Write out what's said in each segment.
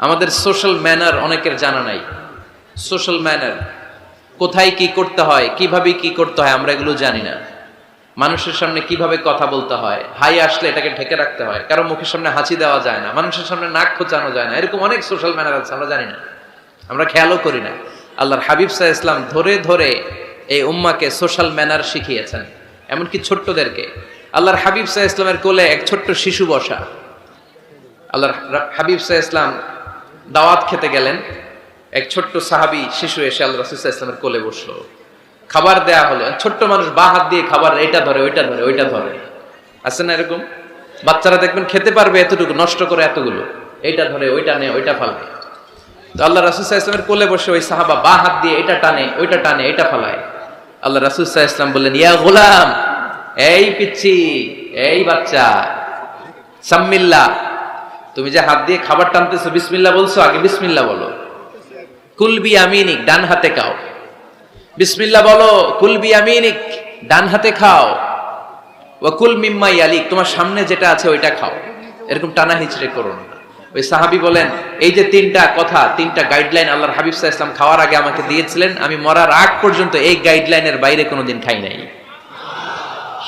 আমাদের social manner অনেকের জানা নাই। সোশ্যাল ম্যানার, কোথায় কি করতে হয়, কিভাবে কি করতে হয়, আমরা এগুলো জানি না। মানুষের সামনে কিভাবে কথা বলতে হয়, হাই আসলে এটাকে ঢেকে রাখতে হয়, কারো মুখের সামনে হাঁচি দেওয়া যায় না, মানুষের সামনে নাক খোঁচানো যায় না, এরকম অনেক সোশ্যাল ম্যানার আছে, আমরা জানি না, আমরা খেয়ালও করি না। আল্লাহর হাবিব সাল্লাল্লাহু আলাইহি ওয়াসাল্লাম ধরে ধরে এই উম্মাকে সোশ্যাল ম্যানার শিখিয়েছেন, এমনকি ছোট্টদেরকে। আল্লাহর হাবিব সাল্লাল্লাহু আলাইহি ওয়াসাল্লামের কোলে এক ছোট্ট শিশু বসা। আল্লাহর হাবিব সাল্লাল্লাহু আলাইহি ওয়াসাল্লাম দাওয়াত খেতে গেলেন, এক ছোট্ট সাহাবী শিশু এসে আল্লাহ রাসূল সাল্লাল্লাহু আলাইহি ওয়াসাল্লামের কোলে বসলো। খাবার দেয়া হলো, ছোট্ট মানুষ বা হাত দিয়ে খাবার এটা ধরে ওইটা ধরে ওইটা ধরে, আছে না এরকম? বাচ্চারা দেখবেন খেতে পারবে এতটুকু, নষ্ট করে এতগুলো, এইটা ধরে ওইটা নেয় ওইটা ফালায়। তো আল্লাহ রাসূল সাল্লাল্লাহু আলাইহি ওয়াসাল্লামের কোলে বসে ওই সাহাবা বা হাত দিয়ে এটা টানে ওইটা টানে এটা ফালায়। আল্লাহ রাসূল সাল্লাল্লাহু আলাইহি ওয়াসাল্লাম বললেন, ইয়া গোলাম, এই পিচ্চি, এই বাচ্চা, সাম্মিল্লাহ, তুমি যে হাত দিয়ে খাবার টানতেছো বিসমিল্লাহ বলছো, আগে বিসমিল্লাহ বলো। কুল বিয়ামিনিক, ডান হাতে খাও। বিসমিল্লাহ বলো, কুল বিয়ামিনিক, ডান হাতে খাও। ওয়া কুল মিম্মা ইয়ালিক, তোমার সামনে যেটা আছে ওইটা খাও। এরকম টানা হিচড়ে করো না। ওই সাহাবী বলেন, এই যে তিনটা কথা, তিনটা গাইডলাইন আল্লাহর হাবিব সাল্লাল্লাহু আলাইহি ওয়াসাল্লাম খাওয়ার আগে আমাকে দিয়েছিলেন, আমি মরার আগ পর্যন্ত এই গাইডলাইনের বাইরে কোনোদিন খাই নাই,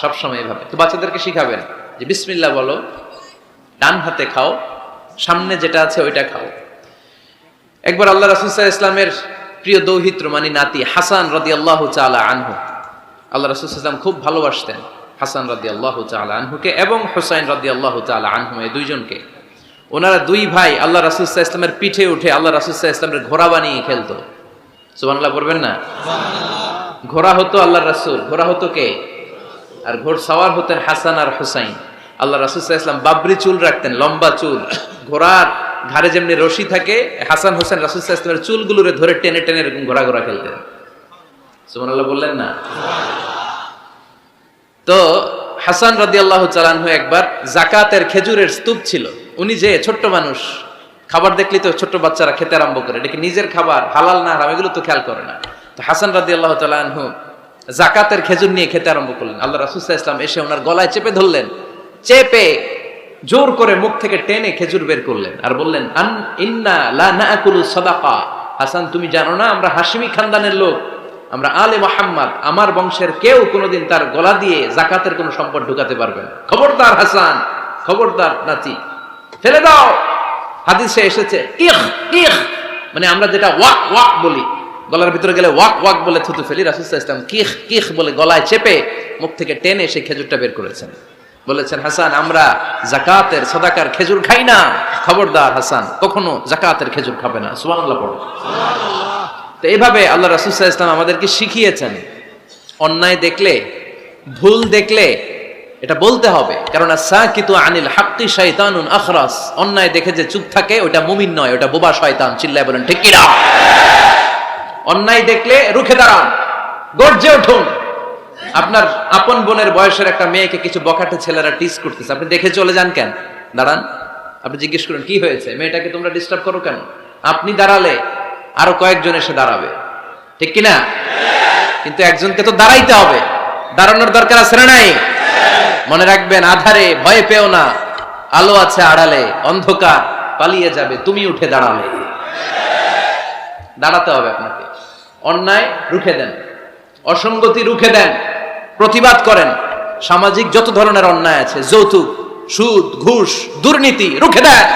সবসময় এভাবে। তো বাচ্চাদেরকে শিখাবেন যে বিসমিল্লাহ বলো, ডান হাতে খাও, সামনে যেটা আছে ওইটা খাও। একবার আল্লাহ রাসূল সাল্লাল্লাহু আলাইহি ওয়াসাল্লামের প্রিয় দৌহিত্র মানে নাতি হাসান রাদিয়াল্লাহু তাআলা আনহু, আল্লাহ রাসূল সাল্লাল্লাহু আলাইহি ওয়াসাল্লাম খুব ভালোবাসতেন হাসান রাদিয়াল্লাহু তাআলা আনহুকে এবং হুসাইন রাদিয়াল্লাহু তাআলা আনহু, এই দুইজনকে। ওনারা দুই ভাই আল্লাহ রাসূল সাল্লাল্লাহু আলাইহি ওয়াসাল্লামের পিঠে উঠে আল্লাহ রাসূল সাল্লাল্লাহু আলাইহি ওয়াসাল্লামের ঘোড়া বানিয়ে খেলতো। সুবহানাল্লাহ পড়বেন না? ঘোড়া হতো আল্লাহর রাসূল, ঘোড়া হতো কে? আর ঘোড় সাওয়ার হতেন হাসান আর হুসাইন। আল্লাহ রাসূল সাল্লাল্লাহু আলাইহি ওয়াসাল্লাম বাবরি চুল রাখতেন, লম্বা চুল। ঘোড়ার ঘাড়ে যেমনি রশি থাকে, হাসান হোসেন রাসূল সাল্লাল্লাহু আলাইহি ওয়াসাল্লামের চুলগুলোরে ধরে টেনে টেনে এরকম ঘোড়া ঘোড়া খেলতেন। সুবহানাল্লাহ বললেন না? তো হাসান রাদিয়াল্লাহু তাআলা আনহু একবার যাকাতের খেজুরের স্তূপ ছিল, উনি যে ছোট্ট মানুষ, খাবার দেখলি তো ছোট্ট বাচ্চারা খেতে আরম্ভ করে, এটা কি নিজের খাবার, হালাল না হারাম এগুলো তো খেয়াল করে না। তো হাসান রাদিয়াল্লাহু তাআলা আনহু যাকাতের খেজুর নিয়ে খেতে আরম্ভ করলেন। আল্লাহ রাসূল সাল্লাল্লাহু আলাইহি ওয়াসাল্লাম এসে ওনার গলায় চেপে ধরলেন, চেপে জোর করে মুখ থেকে টেনে খেজুর বের করলেন আর বললেন, আন ইন্না লা নাকুলু সাদাকা, হাসান তুমি জানো না আমরা হাশিমি খানদানের লোক, আমরা আলে মুহাম্মদ, আমার বংশের কেউ কোনোদিন তার গলা দিয়ে যাকাতের কোনো সম্পদ ঢুকাতে পারবে না। খবরদার হাসান, খবরদার নাতি, ফেলে দাও। হাদিসে এসেছে কিখ কিখ, মানে আমরা যেটা ওয়াক ওয়াক বলি, গলার ভিতরে গেলে ওয়াক ওয়াক বলে থুতু ফেলি, রাসূল সাল্লাল্লাহু আলাইহি ওয়াসাল্লাম কিখ কিখ বলে গলায় চেপে মুখ থেকে টেনে সেই খেজুরটা বের করেছেন। বলেছেন, হাসান আমরা যাকাতের সাদাকার খেজুর খাই না, খবরদার হাসান কখনো যাকাতের খেজুর খাবে না। সুবহানাল্লাহ পড়ো। তো এইভাবে আল্লাহ রাসূল সাল্লাল্লাহু আলাইহি ওয়াসাল্লাম আমাদেরকে শিখিয়েছেন, অন্যায় দেখলে, ভুল দেখলে এটা বলতে হবে, কারণ সাকিতু আনিল হাক্কি শাইতানুন আখরাস, অন্যায় দেখে যে চুপ থাকে ওটা মুমিন নয়, ওটা বোবা শয়তান। চিল্লায় বলেন ঠিক কি না? অন্যায় দেখলে রুখে দাঁড়ান, গর্জে উঠুন। আপনার আপন বোনের বয়সের একটা মেয়েকে কিছু বখাটে ছেলেরা টিজ করতেছে, আপনি দেখে চলে যান কেন? দাঁড়ান, আপনি জিজ্ঞেস করুন কি হয়েছে, মেয়েটাকে তোমরা ডিস্টার্ব করো কেন? আপনি দাঁড়ালে আরো কয়েকজন এসে দাঁড়াবে, ঠিক কিনা? কিন্তু একজনকে তো দাঁড়াইতে হবে, দাঁড়ানোর দরকার আছে না নাই? মনে রাখবেন, আধারে ভয় পেও না, আলো আছে আড়ালে, অন্ধকার পালিয়ে যাবে তুমি উঠে দাঁড়ালে। দাঁড়াতে হবে আপনাকে। অন্যায় রুখে দেন, অসঙ্গতি রুখে দেন, প্রতিবাদ করেন। সামাজিক যত ধরনের অন্যায় আছে, যৌতুক, সুদ, ঘুষ, দুর্নীতি, রুখে দেন।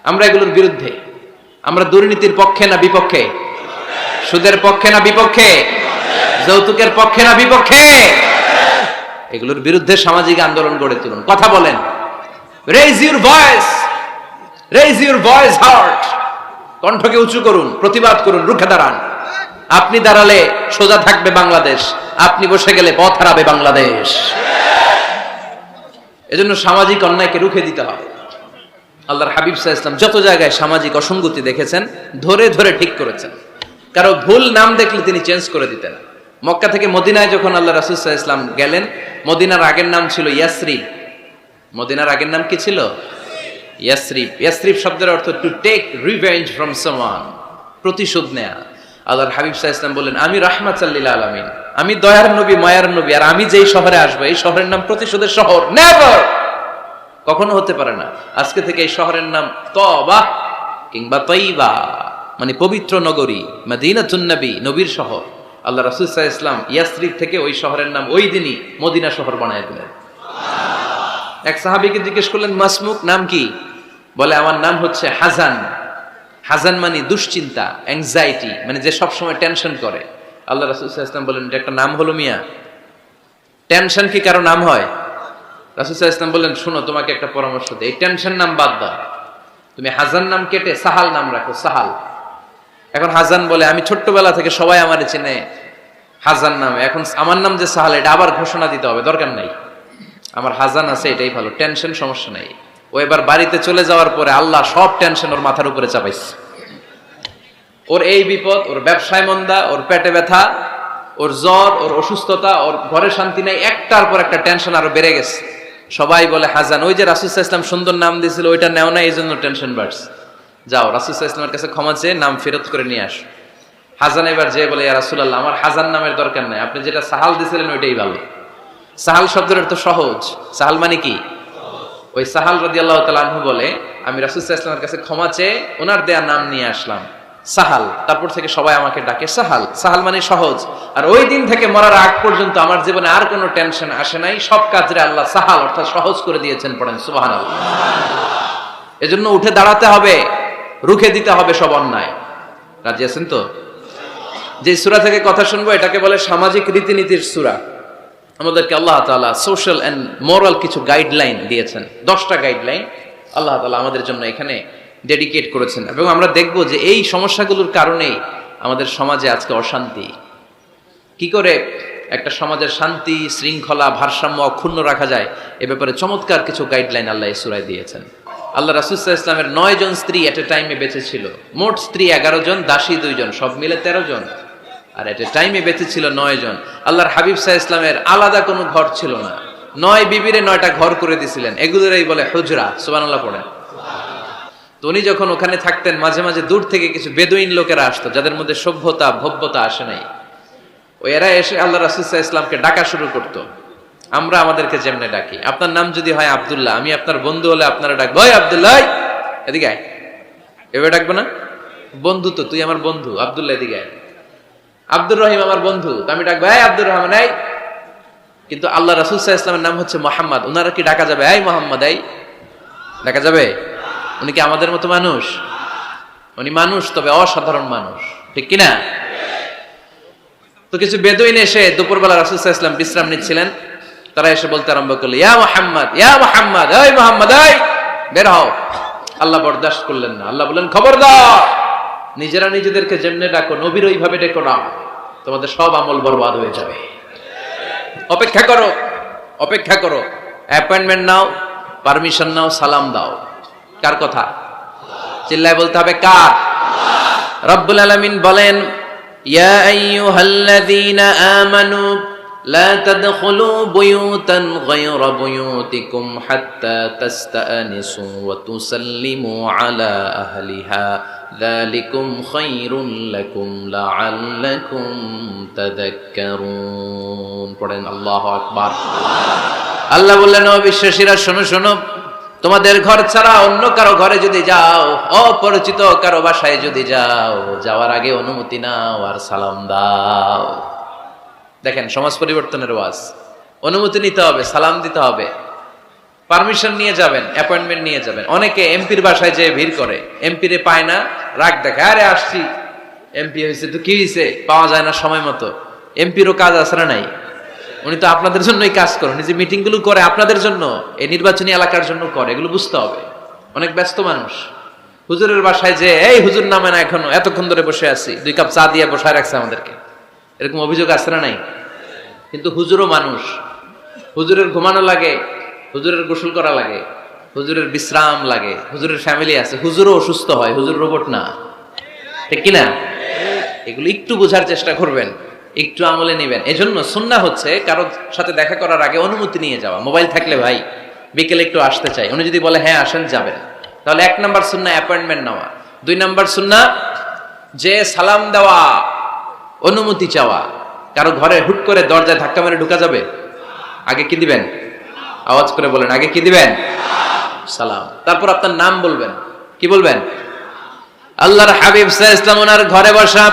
আমরা এগুলোর বিরুদ্ধে। আমরা দুর্নীতির পক্ষে না বিপক্ষে? সুদের পক্ষে না বিপক্ষে? যৌতুকের পক্ষে না বিপক্ষে? এগুলোর বিরুদ্ধে সামাজিক আন্দোলন গড়ে তুলুন, কথা বলেন। Raise your voice, raise your voice heart, কণ্ঠকে উঁচু করুন, প্রতিবাদ করুন, রুখে দাঁড়ান। আপনি দাঁড়ালে সোজা থাকবে বাংলাদেশ, আপনি বসে গেলে পথ হারাবে বাংলাদেশ। এজন্য সামাজিক অন্যায়কে রুখে দিতে হবে। আল্লাহর হাবিব সাল্লাল্লাহু আলাইহি ওয়াসাল্লাম যত জায়গায় সামাজিক অসঙ্গতি দেখেছেন ধরে ধরে ঠিক করেছেন। কারো ভুল নাম দেখলে তিনি চেঞ্জ করে দিতেন। মক্কা থেকে মদিনায় যখন আল্লাহ রাসূল সাল্লাল্লাহু আলাইহি ওয়াসাল্লাম গেলেন, মদিনার আগের নাম ছিল ইয়াসরিব। মদিনার আগের নাম কি ছিল? ইয়াসরিব। ইয়াসরিব শব্দের অর্থ to take revenge from someone, প্রতিশোধ নেয়া। আল্লাহর হাবিব সাল্লাল্লাহু আলাইহি ওয়াসাল্লাম বললেন, আমি রাহমাতাল লিল আলামিন, আমি দয়ার নবী, মায়ার নবী, আর আমি যেই শহরে আসবো এই শহরের নাম প্রতিশোধের শহর। নেভার কখনো হতে পারে না। আজকে থেকে এই শহরের নাম তবা কিংবা তৈবা, মানে পবিত্র নগরী, মদিনাতুন নবী, নবীর শহর। আল্লাহ রাসূল সাল্লাল্লাহু আলাইহি ওয়াসাল্লাম ইয়াসরিব থেকে ওই শহরের নাম ওই দিনই মদিনা শহর বানায় দিলেন। এক সাহাবীকে জিজ্ঞেস করলেন, মাসমুক, নাম কি? বলে, আমার নাম হচ্ছে হাজান। হাজান মানে দুশ্চিন্তা, অ্যাংজাইটি, মানে যে সবসময় টেনশন করে। আল্লাহ রাসূল সাল্লাল্লাহু আলাইহি ওয়াসাল্লাম বলেন, এটা একটা নাম হলো মিয়া? টেনশন কি কারো নাম হয়? রাসূল সাল্লাল্লাহু আলাইহি ওয়াসাল্লাম বললেন, শোনো, তোমাকে একটা পরামর্শ দেই, এই টেনশন নাম বাদ দাও, তুমি হাজান নাম কেটে সাহাল নাম রাখো, সাহাল। এখন হাজান বলে, আমি ছোট্টবেলা থেকে সবাই আমারে চেনে হাজান নামে, এখন আমার নাম যে সাহাল, এটা আবার ঘোষণা দিতে হবে, দরকার নাই, আমার হাজান আছে, এটাই ভালো, টেনশন, সমস্যা নাই। ও এবার বাড়িতে চলে যাওয়ার পরে আল্লাহ সব টেনশন ওর মাথার উপরে চাপাইছে। ওর এই বিপদ, ওর ব্যবসায় মন্দা, ওর পেটে ব্যথা, ওর জ্বর, ওর অসুস্থতা, ওর ঘরে শান্তি নাই, একটার পর একটা টেনশন আরো বেড়ে গেছে। সবাই বলে হাজান, ওই যে রাসূল সাল্লাল্লাহু আলাইহি ওয়াসাল্লাম সুন্দর নাম দিয়েছিল ওইটা নেও না, এই জন্য টেনশন বাড়ছে। যাও রাসূল সাল্লাল্লাহু আলাইহি ওয়াসাল্লামের কাছে ক্ষমা চেয়ে নাম ফেরত করে নিয়ে আসো। হাজান এবার যে বলে, ইয়া রাসূলুল্লাহ, আমার হাজান নামের দরকার নাই, আপনি যেটা সাহাল দিয়েছিলেন ওইটাই ভালো। সাহাল শব্দের তো সহজ, সাহাল মানে কি? ওই সাহাল রাদিয়াল্লাহু তাআলা আনহু বলে, আমি রাসূল সাল্লাল্লাহু আলাইহি ওয়াসাল্লামের কাছে ক্ষমা চেয়ে ওনার দেয়া নাম নিয়ে আসলাম, সাহাল। তারপর থেকে সবাই আমাকে ডাকে সাহাল। সাহাল মানে সহজ। আর ওই দিন থেকে মরার আগ পর্যন্ত আমার জীবনে আর কোনো টেনশন আসে নাই, সব কাজরে আল্লাহ সাহাল অর্থাৎ সহজ করে দিয়েছেন। পড়েন সুবহানাল্লাহ। এজন্য উঠে দাঁড়াতে হবে, রুখে দিতে হবে সব অন্যায়। রাজি আছেন তো? যে সূরা থেকে কথা শুনবো এটাকে বলে সামাজিক রীতিনীতির সূরা। আমাদেরকে আল্লাহ তাআলা সোশ্যাল এন্ড মোরাল কিছু গাইডলাইন দিয়েছেন, 10টা গাইডলাইন আল্লাহ তাআলা আমাদের জন্য এখানে ডেডিকেট করেছেন। এবং আমরা দেখব যে এই সমস্যাগুলোর কারণেই আমাদের সমাজে আজকে অশান্তি। কি করে একটা সমাজের শান্তি, শৃঙ্খলা, ভারসাম্য অক্ষুণ্ণ রাখা যায়, এ ব্যাপারে চমৎকার কিছু গাইডলাইন আল্লাহ এই সূরায় দিয়েছেন। আল্লাহ রাসূল সাল্লাল্লাহু আলাইহি ওয়াসাল্লামের 9 জন স্ত্রী এট এ টাইমে বেঁচে ছিল। মোট স্ত্রী 11 জন, দাসী 2 জন, সব মিলে 13 জন। আর এট এ টাইমে বেঁচে ছিল 9 জন। আল্লাহর হাবিব সাল্লাল্লাহু আলাইহি ওয়াসাল্লামের আলাদা কোনো ঘর ছিল না। 9 বিবিরে 9টা ঘর করে দিয়েছিলেন, এগুলোরই বলে হুজরা। সুবহানাল্লাহ পড়েন। তো উনি যখন ওখানে থাকতেন, মাঝে মাঝে দূর থেকে কিছু বেদুইন লোকেরা আসতো, যাদের মধ্যে সভ্যতা ভব্যতা আসে নাই। এরা এসে আল্লাহ রাসূল সাল্লাল্লাহু আলাইহি ওয়াসাল্লামকে ডাকা শুরু করতো। আমরা আমাদেরকে যেমনে ডাকি, আপনার নাম যদি হয় আব্দুল্লাহ, আমি আপনার বন্ধু হলে আপনারা ডাকবো, ওই আব্দুল্লাহ এদিকে আয়, এভাবে ডাকবো না? বন্ধু তো, তুই আমার বন্ধু, আব্দুল্লাহ এদিকে আয়। আব্দুর রহিম আমার বন্ধু, তো আমি ডাকবো, এই আব্দুর রহমান এই। কিন্তু আল্লাহ রাসূল সাল্লাল্লাহু আলাইহি ওয়াসাল্লামের নাম হচ্ছে মুহাম্মদ, ওনারা কি ডাকা যাবে এই মুহাম্মদ এই? ডাকা যাবে? উনি কি আমাদের মতো মানুষ? উনি মানুষ, তবে অসাধারণ মানুষ, ঠিক কিনা? তো কিছু বেদুইন এসে দুপুরবেলা রাসূল সাল্লাল্লাহু আলাইহি ওয়াসাল্লাম বিশ্রাম নিচ্ছিলেন, তারা এসে বলতে আরম্ভ করলো, ইয়া মুহাম্মদ, ইয়া মুহাম্মদ, এই মুহাম্মদ এই, বের হও। আল্লাহ বরদাস্ত করলেন না। আল্লাহ বললেন, খবরদার, নিজেরা নিজেদেরকে যেমনে ডাকো নবীর ওইভাবে ডেকো না, তোমাদের সব আমল বরবাদ হয়ে যাবে। অপেক্ষা করো, অপেক্ষা করো, অ্যাপয়েন্টমেন্ট নাও, পারমিশন নাও, সালাম দাও। কার কথা? চিল্লায় বলতে হবে কার? রব্বুল আলামিন বলেন, ইয়া আইয়ুহাল্লাযীনা আমানু লা তাদখুলু বুয়ুতান গায়রা বুয়ুতিকুম হাত্তা তাস্তানিসু ওয়া তুসাল্লিমু আলা আহলিহা যালিকুম খায়রুল লাকুম লাআল্লাকুম তাযাক্কারুন। পড়েন আল্লাহু আকবার। আল্লাহ বললেন, ও বিশ্বাসীরা শোনো শোনো, তোমাদের ঘর ছাড়া অন্য কারো ঘরে যদি যাও, অপরিচিত কারো বাসায় যদি যাও, যাওয়ার আগে অনুমতি নাও আর সালাম দাও। দেখেন সমাজ পরিবর্তনের ওয়াজ। অনুমতি নিতে হবে, সালাম দিতে হবে, পারমিশন নিয়ে যাবেন, অ্যাপয়েন্টমেন্ট নিয়ে যাবেন। অনেকে এমপির বাসায় যেয়ে ভিড় করে, এমপিরে পায় না, রাগ দেখে, আরে আসছি, এমপি হয়েছে তো কি হয়েছে, পাওয়া যায় না সময় মতো। এমপিরও কাজ আছে না নাই? উনি তো আপনাদের জন্যই কাজ করেন, যে মিটিং গুলো করে আপনাদের জন্য, এই নির্বাচনী এলাকার জন্য করে, এগুলো বুঝতে হবে। অনেক ব্যস্ত মানুষ। হুজুরের বাসায় যে, এই হুজুর নামে না এখনো, এতক্ষণ ধরে বসে আছি, 2 কাপ চা দিয়ে বসায় রাখছে আমাদেরকে, এরকম অভিযোগ আছে না নাই? কিন্তু হুজুরও মানুষ, হুজুরের ঘুমানো লাগে, হুজুরের গোসল করা লাগে, হুজুরের বিশ্রাম লাগে, হুজুরের ফ্যামিলি আছে, হুজুরও অসুস্থ হয়, হুজুর রোবট না, ঠিক কিনা? এগুলো একটু বোঝার চেষ্টা করবেন, একটু আমলে নেবেন। এজন্য সুন্নাহ হচ্ছে কারোর সাথে দেখা করার আগে অনুমতি নিয়ে যাওয়া। মোবাইল থাকলে, ভাই বিকেলে একটু আসতে চাই, উনি যদি বলে হ্যাঁ আসেন, যাবেন, তাহলে 1 নাম্বার সুন্নাহ অ্যাপয়েন্টমেন্ট নেওয়া। 2 নাম্বার সুন্নাহ যে সালাম দেওয়া, অনুমতি চাওয়া। কারো ঘরে হুট করে দরজায় ধাক্কা মেরে ঢুকা যাবে? আগে কি দিবেন? আওয়াজ করে বলেন, আগে কি দিবেন? সালাম। তারপর আপনার নাম বলবেন। কি বলবেন? আল্লাহর হাবিব সাল্লাল্লাহু আলাইহি ওয়াসাল্লাম ওনার ঘরে বসা,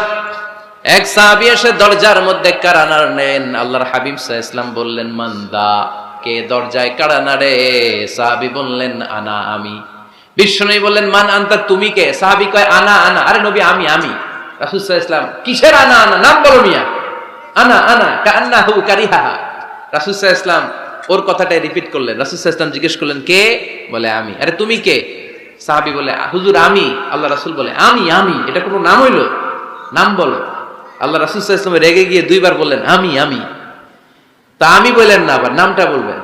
এক সাহাবী এসে দরজার মধ্যে কাড়া নাড়লেন। আল্লাহর হাবিব সাল্লাল্লাহু আলাইহি ওয়াসাল্লাম বললেন, মান দা, কে দরজায় কাড়া নাড়ে? সাহাবী বললেন, আনা, আমি। বিশ্বনবী বললেন, মান আনতা, তুমি কে? সাহাবী কয়, আনা আনা। আরে নবী, আমি। রাসূল সাল্লাল্লাহু আলাইহি ওয়াসাল্লাম, কিসের আনা আনা? নাম বলো মিয়া। আনা কান্নাহু কারিহাহা। রাসূল সাল্লাল্লাহু আলাইহি ওয়াসাল্লাম ওর কথাটাই রিপিট করলেন। রাসূল সাল্লাল্লাহু আলাইহি ওয়াসাল্লাম জিজ্ঞেস করলেন, কে? বলে, আমি। আরে তুমি কে? সাহাবী বলে, হুজুর আমি। আল্লাহ রাসূল বলে, আমি। এটা কোনো নাম হইলো? নাম বলো। আল্লাহ রাসূল সাল্লাল্লাহু আলাইহি ওয়াসাল্লাম রেগে গিয়ে দুইবার বললেন, আমি। তা আমি বললেন না, আবার নামটা বলবেন।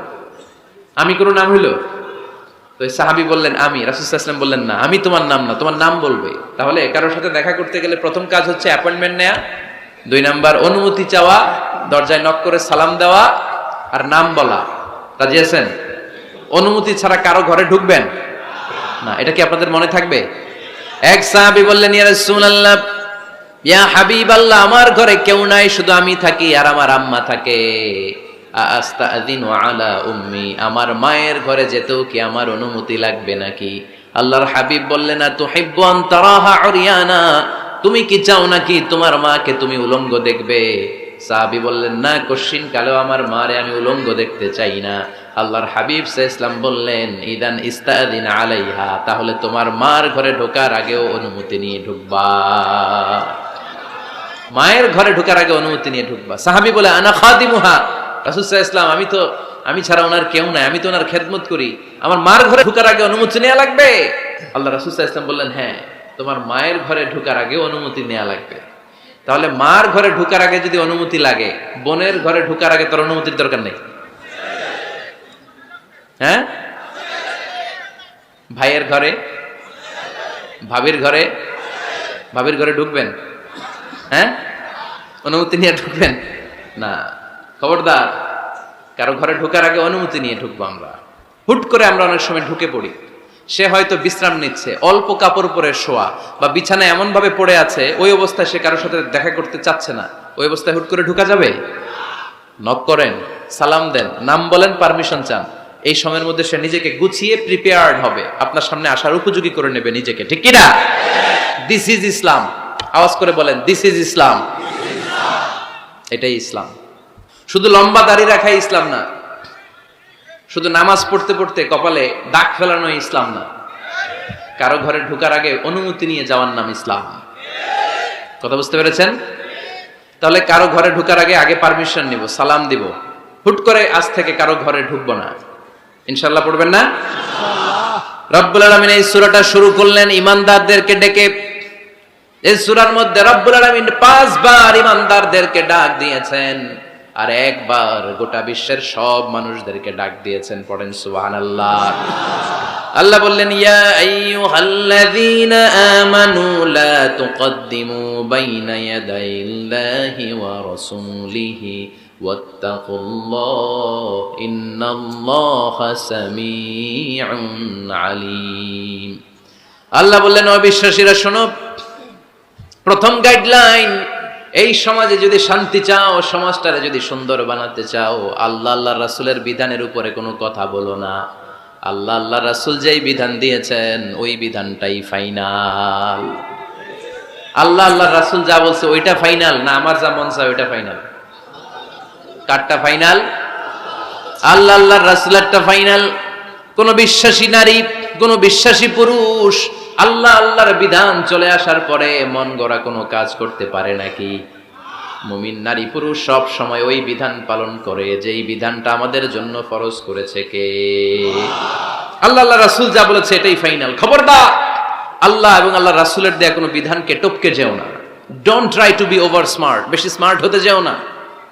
আমি কোনো নাম হইলো? তো সাহাবী বললেন, আমি। রাসূল সাল্লাল্লাহু আলাইহি ওয়াসাল্লাম বললেন, না, আমি তোমার নাম না, তোমার নাম বলবে। তাহলে কারোর সাথে দেখা করতে গেলে প্রথম কাজ হচ্ছে অ্যাপয়েন্টমেন্ট নেওয়া, 2 নাম্বার অনুমতি চাওয়া, দরজায় নক করে সালাম দেওয়া, আর নাম বলা। রাজি আছেন? অনুমতি ছাড়া কারো ঘরে ঢুকবেন না। এটা কি আপনাদের মনে থাকবে? এক সাহাবী বললেন, ইয়া রাসূলুল্লাহ, ইয়া হাবিবাল্লাহ, আমার ঘরে কেউ নাই, শুধু আমি থাকি আর আমার আম্মা থাকে। আস্তাযিনু আলা উম্মি, আমার মায়ের ঘরে যেতেও কি আমার অনুমতি লাগবে নাকি? আল্লাহর হাবিব বললেন, তুহিব্বু আন তারাহা উরিয়ানা, তুমি কি চাও নাকি তোমার মাকে তুমি উলঙ্গ দেখবে? সাহাবী বললেন, না, কশিন কালেও আমার মারে আমি উলঙ্গ দেখতে চাই না। আল্লাহর হাবিব সাল্লাল্লাহু আলাইহি ওয়াসাল্লাম বললেন, ইদান ইস্তাযিন আলাইহা, তাহলে তোমার মার ঘরে ঢোকার আগেও অনুমতি নিয়ে ঢুকবা। মায়ের ঘরে ঢোকার আগে অনুমতি নিয়ে ঢুকবা। সাহাবী বলে, আনা খাদিমুহা, রাসূল সাল্লাল্লাহু আলাইহি ওয়াসাল্লাম, আমি ছাড়া ওনার কেউ নাই, আমি তো ওনার খেদমত করি, আমার মার ঘরে ঢোকার আগে অনুমতি নেওয়া লাগবে? আল্লাহ রাসূল সাল্লাল্লাহু আলাইহি ওয়াসাল্লাম বললেন, হ্যাঁ, তোমার মায়ের ঘরে ঢোকার আগে অনুমতি নেওয়া লাগবে। তাহলে মার ঘরে ঢোকার আগে যদি অনুমতি লাগে, বোনের ঘরে ঢোকার আগে তোর অনুমতির দরকার নেই? হ্যাঁ? ভাইয়ের ঘরে, ভাবির ঘরে ঢুকবেন? হ্যাঁ, অনুমতি নিয়ে ঢুকবেন না। খবরদার, কারো ঘরে ঢোকার আগে অনুমতি নিয়ে ঢুকবো আমরা। হুট করে আমরা অনেক সময় ঢুকে পড়ি। সে হয়তো বিশ্রাম নিচ্ছে, অল্প কাপড় পরে শোয়া, বা বিছানায় এমন ভাবে পড়ে আছে, ওই অবস্থায় সে কারোর সাথে দেখা করতে চাচ্ছে না। ওই অবস্থায় হুট করে ঢুকা যাবে? নক করেন, সালাম দেন, নাম বলেন, পারমিশন চান। এই সময়ের মধ্যে সে নিজেকে গুছিয়ে প্রিপেয়ার্ড হবে, আপনার সামনে আসার উপযোগী করে নেবে নিজেকে। ঠিক কি না? দিস ইজ ইসলাম। আওয়াজ করে বলেন, দিস ইজ ইসলাম। এটাই ইসলাম। শুধু লম্বা দাড়ি রাখাই ইসলাম না, শুধু নামাজ পড়তে পড়তে কপালে দাগ ফেলানো ইসলাম না। কারো ঘরে ঢোকার আগে অনুমতি নিয়ে যাওয়ার নাম ইসলাম। কথা বুঝতে পেরেছেন? তাহলে কারো ঘরে ঢোকার আগে পারমিশন নিব, সালাম দিব। হুট করে আজ থেকে কারো ঘরে ঢুকবো না। ইনশাআল্লাহ পড়বেন না? রব্বুল আলামিন এই সূরাটা শুরু করলেন ঈমানদারদেরকে ডেকে। এই সূরার মধ্যে রব্বুল আলামিন 5 বার ঈমানদারদেরকে ডাক দিয়েছেন, আর একবার গোটা বিশ্বের সব মানুষদেরকে ডাক দিয়েছেন। পড়েন সুবহানাল্লাহ। আল্লাহ বললেন, ইয়া আইয়ুহাল্লাযীনা আমানু লা তুকদ্দিমু বাইনা ইয়াদাইল্লাহি ওয়া রাসূলিহি ওয়াত্তাকুল্লাহ ইন্নাল্লাহা সামিউন আলীম। আল্লাহ বললেন, অবিশ্বাসীরা শোনো, প্রথম গাইডলাইন, এই সমাজে যদি শান্তি চাও, সমাজটারে যদি সুন্দর বানাতে চাও, আল্লাহ রাসূলের বিধানের উপরে কোনো কথা বলো না। আল্লাহ রাসূল যেই বিধান দিয়েছেন ওই বিধানটাই ফাইনাল। আল্লাহ রাসূল যা বলছে ওইটা ফাইনাল না, আমার যা মন চায় ওইটা ফাইনাল? কারটা ফাইনাল? আল্লাহ রাসূলেরটা ফাইনাল। কোন বিশ্বাসী নারী, কোন বিশ্বাসী পুরুষ আল্লাহর বিধান চলে আসার পরে মন গড়া কোনো কাজ করতে পারে নাকি? মুমিন নারী পুরুষ সব সময় ওই বিধান পালন করে যেই বিধানটা আমাদের জন্য ফরজ করেছে কে? আল্লাহ রাসূল যা বলেছে এটাই ফাইনাল। খবরদার, আল্লাহ এবং আল্লাহ রাসূলের দেয়া কোনো বিধানকে টপকে যেও না। Don't try to be over smart, বেশি স্মার্ট হতে যেও না।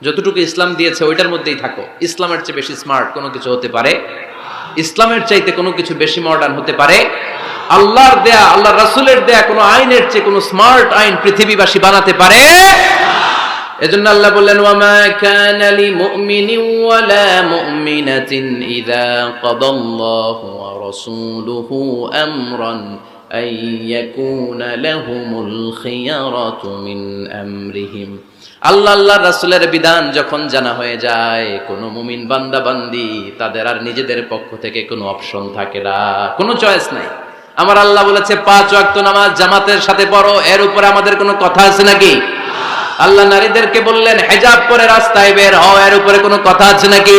যতটুকু ইসলাম দিয়েছে ওইটার মধ্যেই থাকো। ইসলামের চেয়ে বেশি স্মার্ট কোনো কিছু হতে পারে? ইসলামের চাইতে কোনো কিছু বেশি মডার্ন হতে পারে? আল্লাহর দেয়া, আল্লাহ রাসূলের দেয়া কোনো আইনের চেয়ে কোনো স্মার্ট আইন পৃথিবীবাসী বানাতে পারে? এজন্য আল্লাহ বললেন, ওয়ামা কানা লিমুমিনিন ওয়ালা মুমিনাতিন ইযা কাদাল্লাহু ওয়া রাসূলুহু আমরান أن يكون لهم الخيرة من أمرهم আল্লাহ আল্লাহ রাসূলের বিধান যখন জানা হয়ে যায়, কোন মুমিন বান্দা বান্দি তাদের আর নিজেদের পক্ষ থেকে কোনো অপশন থাকে না, কোনো চয়েস নাই। আমার আল্লাহ বলেছে 5 ওয়াক্ত নামাজ জামাতের সাথে পড়ো, এর উপরে আমাদের কোনো কথা আছে নাকি? আল্লাহ নারীদেরকে বললেন হিজাব পরে রাস্তায় বের হও, এর উপরে কোনো কথা আছে নাকি?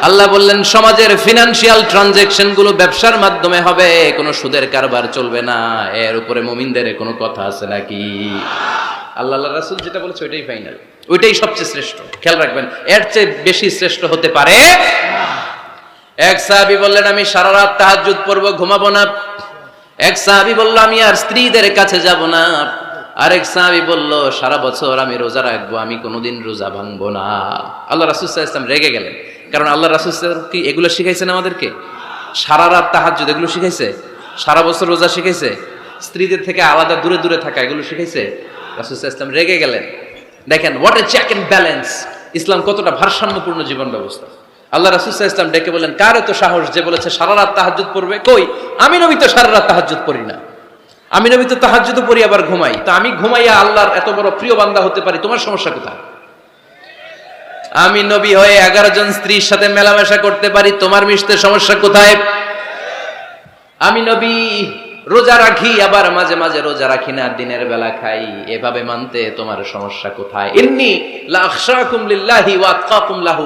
আল্লাহ বললেন সমাজের ফিনান্সিয়াল ট্রানজাকশন গুলো ব্যবসার মাধ্যমে হবে, কোনো সুদের কারবার চলবে না, এর উপরে মুমিনদের কোনো কথা আছে নাকি? আল্লাহ রাসূল যেটা বলেছে ওইটাই ফাইনাল, ওইটাই সবচেয়ে শ্রেষ্ঠ। খেয়াল রাখবেন, এর চেয়ে বেশি শ্রেষ্ঠ হতে পারে না। এক সাহাবী বললেন আমি সারা রাত তাহাজ্জুদ পড়বো, ঘুমাবো না। এক সাহাবী বলল আমি আর স্ত্রীদের কাছে যাব না। আরেক সাহাবী বলল সারা বছর আমি রোজা রাখবো, আমি কোনোদিন রোজা ভাঙবো না। আল্লাহ রাসূল সাল্লাল্লাহু আলাইহি ওয়াসাল্লাম রেগে গেলেন, কারণ আল্লাহ রাসূল সাল্লাল্লাহু কি এগুলো শিখাইছেন আমাদেরকে? সারা রাত তাহাজ্জুদ এগুলো শিখাইছে? সারা বছর রোজা শিখাইছে? স্ত্রীদের থেকে আলাদা দূরে দূরে থাকা এগুলো শিখাইছে? রাসূল সাল্লাল্লাহু আলাইহি ওয়াসাল্লাম রেগে গেলেন। দেখেন what a check and balance, Islam কতটা ভারসাম্যপূর্ণ জীবন ব্যবস্থা। আল্লাহ রাসূল সাল্লাল্লাহু আলাইহি ওয়াসাল্লাম ডেকে বললেন কার এত সাহস যে বলেছে সারা রাত তাহাজ্জুদ পড়বে? কই, আমি নবী তো সারা রাত তাহাজ্জুদ পড়ি না, আমি নবী তো তাহাজ্জুদ পড়ি আবার ঘুমাই, তো আমি ঘুমাইয়া আল্লাহর এত বড় প্রিয় বান্দা হতে পারি, তোমার সমস্যা কোথায়? আমি নবী হয়ে 11 জন স্ত্রীর সাথে মেলামেশা করতে পারি, তোমার মিশতে সমস্যা কোথায়? আমি নবী রোজা রাখি, আবার মাঝে মাঝে রোজা রাখি না, দিনের বেলা খাই, এভাবে মানতে তোমার সমস্যা কোথায়? ইন্নী লা আখশাকুম লিল্লাহি ওয়া আতকাকুম লাহু,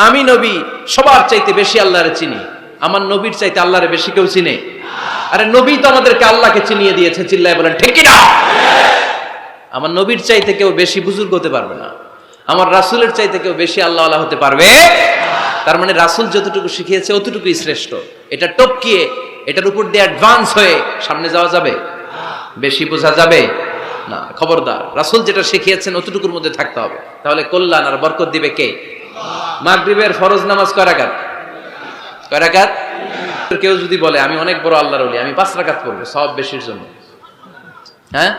আমি নবী সবার চাইতে বেশি আল্লাহরে চিনি, আমার নবীর চাইতে আল্লাহরে বেশি কেউ চিনে? আরে নবী তো আমাদেরকে আল্লাহকে চিনিয়ে দিয়েছে, চিল্লায় বলেন ঠিক কি না? আমার নবীর চাইতে কেউ বেশি বুজুর্গ হতে পারবে না, আমার রাসূলের চাইতে কেউ বেশি আল্লাহওয়ালা হতে পারবে। তার মানে রাসূল যতটুকু শিখিয়েছে অতটুকুই শ্রেষ্ঠ। এটা টপকিয়ে এটার উপর দিয়ে অ্যাডভান্স হয়ে সামনে যাওয়া যাবে? বেশি বোঝা যাবে না। খবরদার, রাসূল যেটা শিখিয়েছেন অতটুকুর মধ্যে থাকতে হবে, তাহলে কল্যাণ আর বরকত দিবে কে? মাগরিবের ফরজ নামাজ কয় রাকাত? কয় রাকাত? কেউ যদি বলে আমি অনেক বড় আল্লাহর ওলি, আমি 5 রাকাত পড়বো সওয়াব বেশির জন্য, হ্যাঁ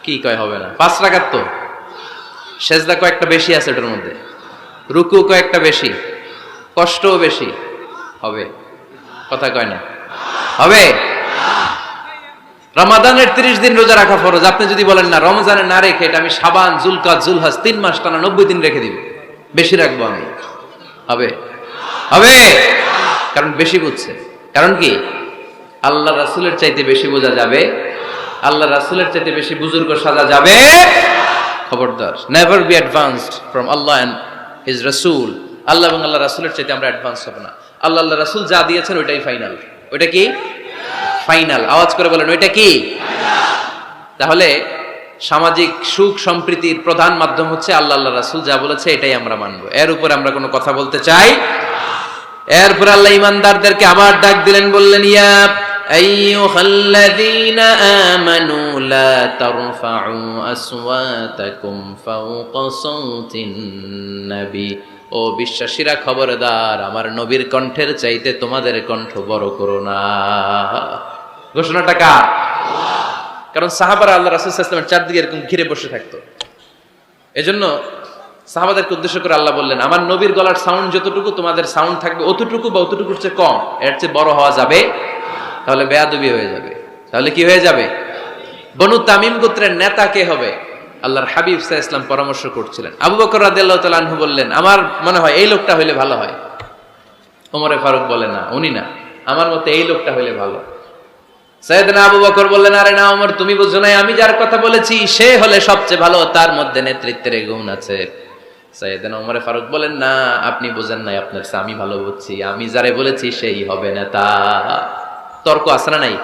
কি কয়? হবে না। 5 রাকাত তো সেজদা কয়েকটা বেশি আছে, এটার মধ্যে রুকু কয়েকটা বেশি, কষ্টও বেশি, হবে? কথা কয় না, হবে? রমাদানের 30 দিন রোজা রাখা ফরজ, আপনি যদি বলেন না রমজানে না রেখে এটা আমি শাবান জুলকাদ জুলহাজ 3 মাস টানা 90 দিন রেখে দিব, বেশি রাখবো আমি, হবে? হবে? কারণ বেশি বুঝছে। কারণ কি? আল্লাহ রাসূলের চাইতে বেশি বোঝা যাবে, আল্লাহ রাসূলের চাইতে বেশি বুজুর্গ সাজা যাবে। খবরদার, never be advanced from Allah and his রাসূল। আল্লাহ এবং আল্লাহ রাসূলের চাইতে আমরা অ্যাডভান্স হব না। আল্লাহ আল্লাহ রাসূল যা দিয়েছেন ওইটাই ফাইনাল। ওইটা কি ফাইনাল? আওয়াজ করে বলেন ওইটা কি? তাহলে সামাজিক সুখ সম্প্রীতির প্রধান মাধ্যম হচ্ছে আল্লাহ আল্লাহ রাসূল যা বলেছে এটাই আমরা মানবো, এর উপরে আমরা কোনো কথা বলতে চাই। এরপর আল্লাহ ঈমানদারদেরকে আবার ডাক দিলেন, বললেন ইয়া আইয়ুহাল্লাযীনা আমানু লা তারফাউ আসওয়াতাকুম ফাওকা সাওতিন নবী, ও বিশ্বাসীরা খবরদার, আমার নবীর কণ্ঠের চাইতে তোমাদের কণ্ঠ বড় করো না। ঘোষণাটা কার? কারণ সাহাবারা আল্লাহ রাসূল সাল্লাল্লাহু আলাইহি ওয়াসাল্লামের চারদিকে এরকম ঘিরে বসে থাকতো, এজন্য সাহাবাদেরকে উদ্দেশ্য করে আল্লাহ বললেন আমার নবীর গলার সাউন্ড যতটুকু তোমাদের সাউন্ড থাকবে অতটুকু বা অতটুকুর চেয়ে কম, এর চেয়ে বড় হওয়া যাবে? তাহলে বেয়াদবি হয়ে যাবে। তাহলে কি হয়ে যাবে? বনু তামিম গোত্রের নেতা কে হবে? আল্লাহর হাবিব সাল্লাল্লাহু আলাইহি ওয়াসাল্লাম পরামর্শ করছিলেন। আবু বকর রাদিয়াল্লাহু তাআলা আনহু বললেন আমার মনে হয় এই লোকটা হইলে ভালো হয়। ওমরে ফারুক বলে না, উনি না, আমার মতে এই লোকটা হইলে ভালো। সাইয়েদনা আবু বকর বললেন আরে না ওমর, তুমি বুঝো না, আমি যার কথা বলেছি সে হলে সবচেয়ে ভালো, তার মধ্যে নেতৃত্বের গুণ আছে। সাইয়েদনা ওমর ফারুক বলেন না, আপনি বুঝেন নাই, আপনার চেয়ে আমি ভালো বুঝছি, আমি যারে বলেছি সেই হবে নেতা। তর্ক আছে না নাই?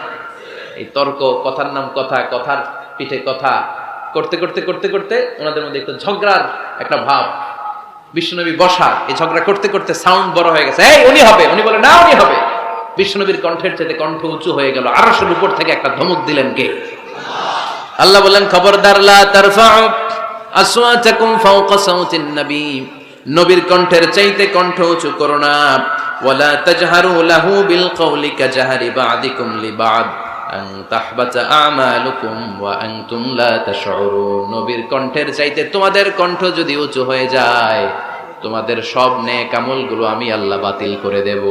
এই তর্ক, কথার নাম কথা, কথার পিঠে কথা করতে করতে করতে করতে ওনাদের মধ্যে একটু ঝগড়ার একটা ভাব, বিশ্বনবী বসা, এই ঝগড়া করতে করতে সাউন্ড বড় হয়ে গেছে, এই উনি হবে, উনি বলে না উনি হবে। বিশ্বনবীর কণ্ঠের চাইতে কণ্ঠ উঁচু হয়ে গেল, আরশের উপর থেকে একটা ধমক দিলেন কে? আল্লাহ বললেন খবরদার লা তারফাউ আসওয়াতাকুম ফাওকা সাওতিন নবী, নবীর কণ্ঠের চাইতে কণ্ঠ উঁচু করো না। ওয়ালা তাজহারু লাহু বিল কওলি কাজহারি বা'দিকুম লিবা'দ আন তাহবাতা আমালুকুম ওয়া আনতুম লা তাশউরুন, নবীর কণ্ঠের চাইতে তোমাদের কণ্ঠ যদি উঁচু হয়ে যায় তোমাদের সব নেক আমলগুলো আমি আল্লাহ বাতিল করে দেব।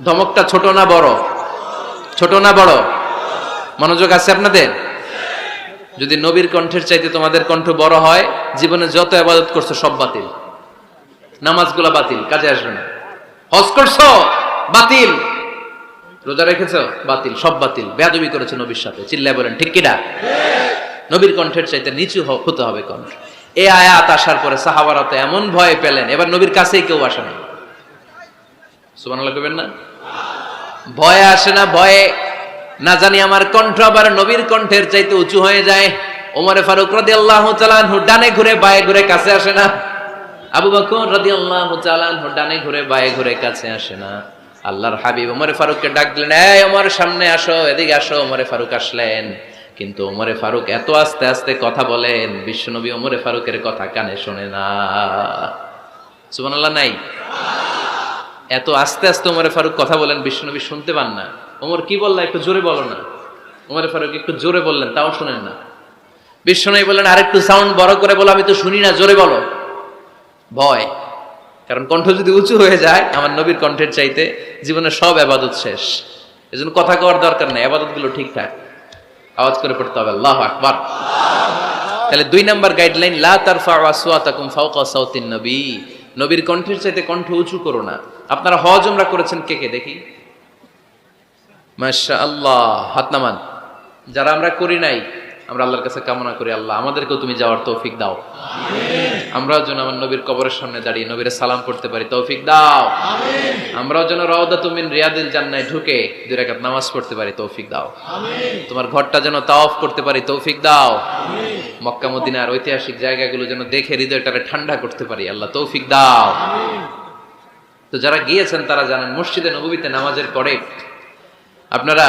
ধমকটা ছোট না বড়? ছোট না বড়? মনোযোগ আছে আপনাদের? যদি নবীর কণ্ঠের চাইতে তোমাদের কণ্ঠ বড় হয়, জীবনে যত ইবাদত করছো সব বাতিল, নামাজগুলো বাতিল, কাজে আসবে না। হজ করছো বাতিল, রোজা রেখেছো বাতিল, সব বাতিল। বেয়াদবি করেছো নবীর সাথে, চিল্লায় বলেন ঠিক কিনা? নবীর কণ্ঠের চাইতে নিচু হতে হবে কণ্ঠ। এই আয়াত আসার পরে সাহাবারা তো এমন ভয় পেলেন, এবার নবীর কাছেই কেউ আসে না। সুবহানাল্লাহ কইবেন না? ভয়ে আসে না, ভয়ে না জানি আমার কণ্ঠ আবার নবীর কণ্ঠের চাইতে উঁচু হয়ে যায়। ওমরে ফারুক রাদিয়াল্লাহু তাআলা আনহু ডানে ঘুরে বায়ে ঘুরে কাছে আসে না। আবু বকর রাদিয়াল্লাহু তাআলা আনহু ডানে ঘুরে বায়ে ঘুরে কাছে আসে না। আল্লাহর হাবিব ওমরে ফারুককে ডাক দিলেন, এই ওমর সামনে আসো, এদিকে আসো। ওমরে ফারুক আসলেন, কিন্তু ওমরে ফারুক এত আস্তে আস্তে কথা বলেন, বিশ্বনবী ওমরে ফারুকের কথা কানে শোনে না। সুবহানাল্লাহ নাই? এত আস্তে আস্তে ওমরে ফারুক কথা বলেন, বিশ্বনবী শুনতে পান না। ওমর কি বললা, একটু জোরে বলো না। ওমরে ফারুক একটু জোরে বললেন, তাও শুনেন না। বিশ্বনবী বললেন, আরেকটু সাউন্ড বড় করে বলো, আমি তো শুনি না, জোরে বলো। ভয়, কারণ কণ্ঠ যদি উঁচু হয়ে যায় আমার নবীর কণ্ঠের চাইতে, জীবনের সব ইবাদত শেষ। এজন্য কথা কওয়ার দরকার নেই, ইবাদত গুলো ঠিকঠাক আওয়াজ করে পড়তে হবে, আল্লাহু আকবার। তাহলে 2 নাম্বার গাইডলাইন, লা তারফাউ আসওয়াতাকুম ফাওকা সাউতিন নবী। নবীর কণ্ঠের চাইতে কণ্ঠ উঁচু করো না। আপনারা হজ উমরা করেছেন কে কে দেখি? মাশাআল্লাহ, হাত নামান। যারা আমরা করি নাই, আমরা আল্লাহর কাছে কামনা করি, আল্লাহ আমাদেরকেও তুমি যাওয়ার তৌফিক দাও। আমিন। আমরাও যেন আমার নবীর কবরের সামনে দাঁড়িয়ে নবীর সালাম করতে পারি, তৌফিক দাও। আমিন। আমরাও যেন রাউদাতুম মিন রিয়াদিল জান্নাহ ঢুকে 2 রাকাত নামাজ পড়তে পারি, তৌফিক দাও। আমিন। তোমার ঘরটা যেন তাওয়াফ করতে পারি, তৌফিক দাও। আমিন। মক্কা মদিনার ঐতিহাসিক জায়গাগুলো যেন দেখে হৃদয়টারে ঠান্ডা করতে পারি, আল্লাহ তৌফিক দাও। আমিন। তো যারা গিয়েছেন তারা জানেন, মসজিদে নববীতে নামাজের পরে আপনারা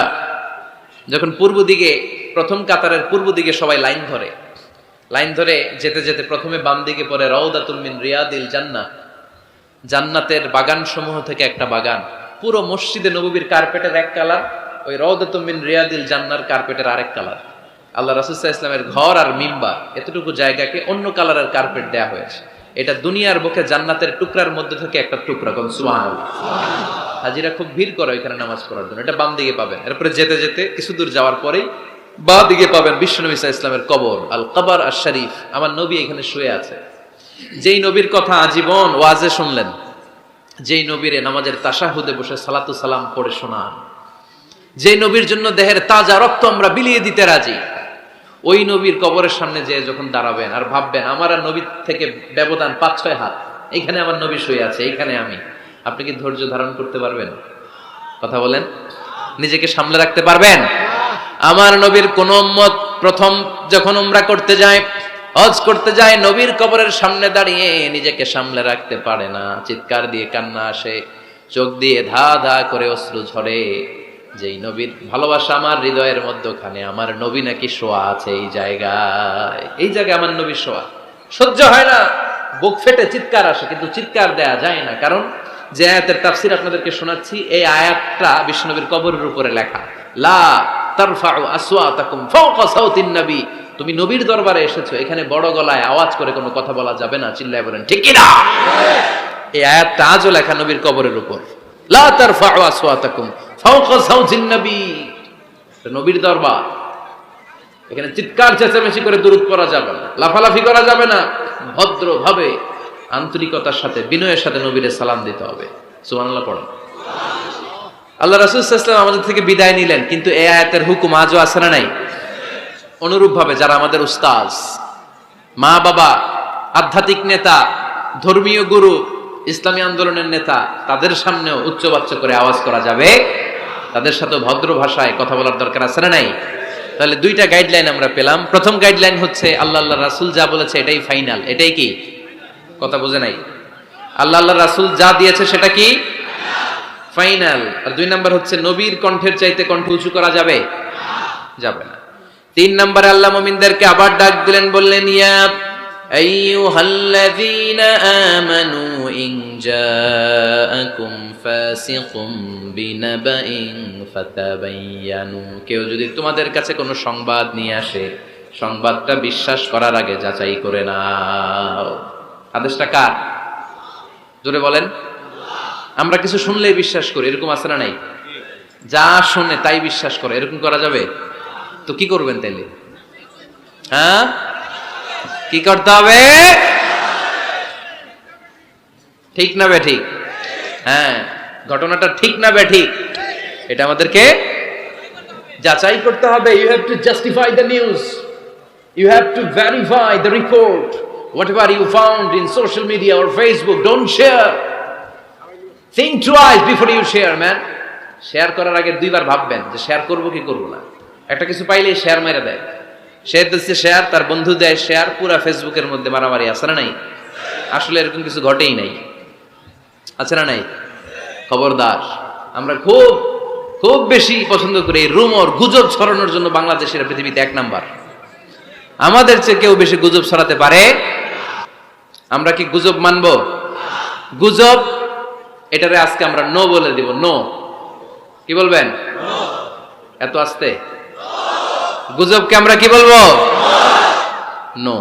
যখন পূর্ব দিকে, প্রথম কাতারের পূর্ব দিকে সবাই লাইন ধরে যেতে যেতে প্রথমে বাম দিকে পরে রাউদাতুম মিন রিয়াদিল জান্নাহ, জান্নাতের বাগান সমূহ থেকে একটা বাগান। পুরো মসজিদে নববীর কার্পেটের এক কালার, ওই রাউদাতুম মিন রিয়াদিল জান্নাহর কার্পেটের আরেক কালার। আল্লাহ রাসূল সাল্লাল্লাহু আলাইহি ওয়াসাল্লামের ঘর আর মিম্বার এতটুকু জায়গাকে অন্য কালারের কার্পেট দেয়া হয়েছে। এটা দুনিয়ার বুকে জান্নাতের টুকরার মধ্যে থেকে একটা টুকরা। কোন সুবহানাল্লাহ। হাজিরা খুব ভিড় করে এখানে নামাজ পড়ার জন্য। এটা বাম দিকে পাবেন। এরপরে যেতে যেতে কিছু দূর যাওয়ার পরেই বাঁ দিকে পাবেন বিশ্বনবী সাল্লাল্লাহু আলাইহি ওয়াসাল্লামের কবর, আল কবর আশ শরীফ। আমার নবী এখানে শুয়ে আছে। যেই নবীর কথা আজীবন ওয়াজে শুনলেন, যেই নবীরে নামাজের তাশাহুদে বসে সালাতু সালাম পড়ে শোনান, যেই নবীর জন্য দেহের তাজা রক্ত আমরা বিলিয়ে দিতে রাজি, ওই নবীর কবরের সামনে যে যখন দাঁড়াবেন আর ভাববেন আমার আর নবীর থেকে ব্যবধান 5-6 হাত, এইখানে আমার নবী শুয়ে আছে, এইখানে আমি, আপনি কি ধৈর্য ধারণ করতে পারবেন? কথা বলেন, নিজেকে সামলে রাখতে পারবেন? আমার নবীর কোন উম্মত প্রথম যখন উমরা করতে যায়, হজ করতে যায়, নবীর কবরের সামনে দাঁড়িয়ে নিজেকে সামলে রাখতে পারে না, চিৎকার দিয়ে কান্না আসে, চোখ দিয়ে ধা ধা করে অশ্রু ঝরে। যেই নবীর ভালোবাসা আমার হৃদয়ের মধ্যখানে, আমার নবী নাকি শোয়া আছে এই জায়গায় আমার নবী শোয়া। সহ্য হয় না, বুক ফেটে চিৎকার আসে, কিন্তু চিৎকার দেয়া যায় না। কারণ যে আয়াতের তাফসীর আপনাদেরকে শোনাচ্ছি, এই আয়াতটা বিশ্বনবীর কবরের উপরে লেখা। লা তারফাউ আসওয়াতাকুম ফাওকা সাউতিন নবী। তুমি নবীর দরবারে এসেছো, এখানে বড় গলায় আওয়াজ করে কোনো কথা বলা যাবে না, চিল্লায় বলেন ঠিক কি না? এই আয়াতটা আজও লেখা নবীর কবরের উপর। লা তারফাউ আসওয়াতাকুম ফাওকা সাউতিন নবী, নবীর দরবার, এখানে চিৎকার চেঁচামেচি করে দুরূদ পড়া যাবে না, লাফালাফি করা যাবে না, ভদ্রভাবে আন্তরিকতার সাথে বিনয়ের সাথে নবীরে সালাম দিতে হবে। সুবহানাল্লাহ পড়েন। আল্লাহ রাসূল সাল্লাল্লাহু আলাইহি ওয়াসাল্লাম আমাদের থেকে বিদায় নিলেন, কিন্তু এই আয়াতের হুকুম আজও আছে না নাই? অনুরূপ ভাবে যারা আমাদের উস্তাদ, মা বাবা, আধ্যাত্মিক নেতা, ধর্মীয় গুরু, ইসলামী আন্দোলনের নেতা, তাদের সামনেও উচ্চবাচ্য করে আওয়াজ করা যাবে, তাদের সাথে ভদ্র ভাষায় কথা বলার দরকার আছে না নাই? তাহলে 2টা গাইডলাইন আমরা পেলাম। প্রথম গাইডলাইন হচ্ছে আল্লাহ রাসূল যা বলেছে এটাই ফাইনাল। এটাই কি? কথা বুঝে নাই? আল্লাহ রাসূল যা দিয়েছে সেটা কি ফাইনাল। আর 2 নাম্বার হচ্ছে নবীর কণ্ঠের চাইতে কণ্ঠ উঁচু করা যাবে? যাবে না। 3 নম্বরে আল্লাহ মুমিনদেরকে আবার ডাক দিলেন, বললেন ইয়া আইয়ুহাল্লাযীনা আমানু ইন জাআকুম ফাসিকুম বিনাবাইন ফাতাবায়ানু। কেউ যদি তোমাদের কাছে কোনো সংবাদ নিয়ে আসে, সংবাদটা বিশ্বাস করার আগে যাচাই করে নাও। আদেশটা কার? জোরে বলেন। আমরা কিছু শুনলেই বিশ্বাস করি, এরকম আছে না নাই? যা শুনে তাই বিশ্বাস করে, এরকম করা যাবে? তো কি করবেন তাইলে? হ্যাঁ, কি করতে হবে? ঠিক না বে ঠিক? হ্যাঁ, ঘটনাটা ঠিক না বে ঠিক, এটা আমাদেরকে যাচাই করতে হবে। You have to justify the news, you have to verify the report, whatever you found in social media or Facebook, don't share. Think twice before you share, man. Share করার আগে দুইবার ভাববেন যে শেয়ার করব কি করব না। একটা কিছু পাইলেই শেয়ার মেরে দেয়, শেয়ার দিচ্ছে শেয়ার, তার বন্ধু দেয় শেয়ার, পুরা ফেসবুকের মধ্যে মারামারি, আছে না নাই? আসলে এরকম কিছু ঘটেই নাই, আছে না নাই? খবরদার, আমরা খুব খুব বেশি পছন্দ করি এই রুমর, গুজব ছড়ানোর জন্য বাংলাদেশের পৃথিবীতে 1 নাম্বার। আমাদের চেয়ে কেউ বেশি গুজব ছড়াতে পারে? আমরা কি গুজব মানবো? গুজব, এটারে আজকে আমরা নো বলে দিব। নো, কি বলবেন? এত আস্তে? গুজবকে আমরা কি বলবো? নো।